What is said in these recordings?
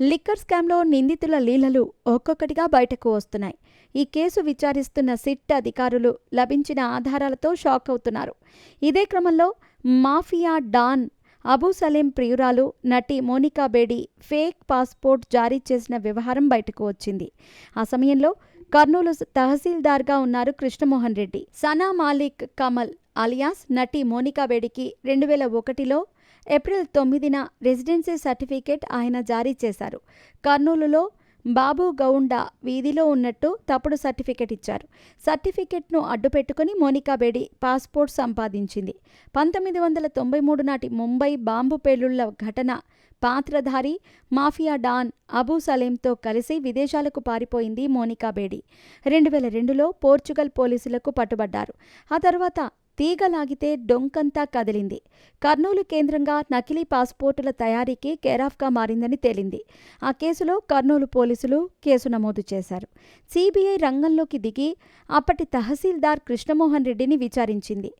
Liquor స్కామ్లో నిందితుల లీలలు ఒక్కొక్కటిగా బయటకు వస్తున్నాయి. ఈ కేసు విచారిస్తున్న సిట్ అధికారులు లభించిన ఆధారాలతో షాక్ అవుతున్నారు. ఇదే క్రమంలో మాఫియా డాన్ అబూ సలీం ప్రియురాలు నటి మోనికా బేడి ఫేక్ పాస్పోర్ట్ జారీ చేసిన వ్యవహారం బయటకు వచ్చింది. ఆ సమయంలో కర్నూలు తహసీల్దార్గా ఉన్నారు కృష్ణమోహన్ రెడ్డి. సనా మాలిక్ కమల్ అలియాస్ నటి మోనికా బేడికి 2001లో ఏప్రిల్ 9న రెసిడెన్సీ సర్టిఫికేట్ ఆయన జారీ చేశారు. కర్నూలులో బాబు గౌండ వీధిలో ఉన్నట్టు తప్పుడు సర్టిఫికెట్ ఇచ్చారు. సర్టిఫికెట్ను అడ్డుపెట్టుకుని మోనికా బేడి పాస్పోర్ట్ సంపాదించింది. 1993 నాటి ముంబై బాంబు పేలుళ్ల ఘటన పాత్రధారి మాఫియా డాన్ అబూ సలీంతో కలిసి విదేశాలకు పారిపోయింది మోనికా బేడి. 2002లో పోర్చుగల్ పోలీసులకు పట్టుబడ్డారు. ఆ తర్వాత తీగలాగితే డొంకంతా కదిలింది. కర్నూలు కేంద్రంగా నకిలీ పాస్పోర్టుల తయారీకి కేరాఫ్గా మారిందని తేలింది. ఆ కేసులో కర్నూలు పోలీసులు కేసు నమోదు చేశారు. సిబిఐ రంగంలోకి దిగి అప్పటి తహసీల్దార్ కృష్ణమోహన్ రెడ్డిని విచారించింది.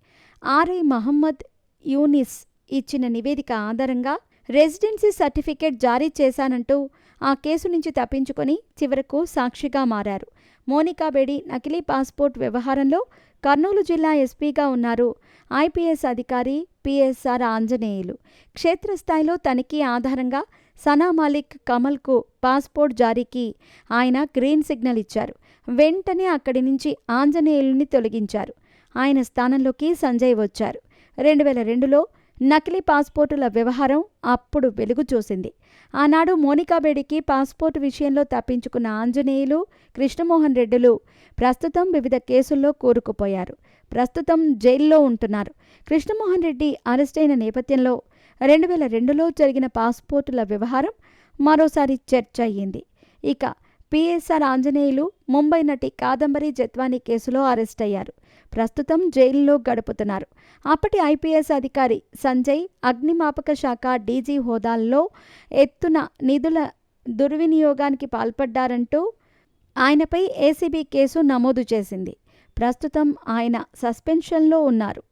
ఆర్ఐ మహమ్మద్ యూనిస్ ఇచ్చిన నివేదిక ఆధారంగా రెసిడెన్సీ సర్టిఫికేట్ జారీ చేశానంటూ ఆ కేసు నుంచి తప్పించుకొని చివరకు సాక్షిగా మారారు. మోనికా బేడి నకిలీ పాస్పోర్ట్ వ్యవహారంలో కర్నూలు జిల్లా ఎస్పీగా ఉన్నారు ఐపీఎస్ అధికారి పిఎస్ఆర్ ఆంజనేయులు. క్షేత్రస్థాయిలో తనిఖీ ఆధారంగా సనా మాలిక్ కమల్కు పాస్పోర్ట్ జారీకి ఆయన గ్రీన్ సిగ్నల్ ఇచ్చారు. వెంటనే అక్కడి నుంచి ఆంజనేయుల్ని తొలగించారు. ఆయన స్థానంలోకి సంజయ్ వచ్చారు. 2002లో నకిలీ పాస్పోర్టుల వ్యవహారం అప్పుడు వెలుగు చూసింది. ఆనాడు మోనికా బేడికి పాస్పోర్టు విషయంలో తప్పించుకున్న ఆంజనేయులు, కృష్ణమోహన్ రెడ్డిలు ప్రస్తుతం వివిధ కేసుల్లో కూరుకుపోయారు. ప్రస్తుతం జైల్లో ఉంటున్నారు. కృష్ణమోహన్ రెడ్డి అరెస్టైన నేపథ్యంలో 2002లో జరిగిన పాస్పోర్టుల వ్యవహారం మరోసారి చర్చ అయ్యింది. ఇక పిఎస్ఆర్ ఆంజనేయులు ముంబై నటి కాదంబరి జత్వానీ కేసులో అరెస్ట్ అయ్యారు. ప్రస్తుతం జైల్లో గడుపుతున్నారు. అప్పటి ఐపీఎస్ అధికారి సంజయ్ అగ్నిమాపక శాఖ డీజీ హోదాల్లో ఎత్తున నిధుల దుర్వినియోగానికి పాల్పడ్డారంటూ ఆయనపై ఏసీబీ కేసు నమోదు చేసింది. ప్రస్తుతం ఆయన సస్పెన్షన్లో ఉన్నారు.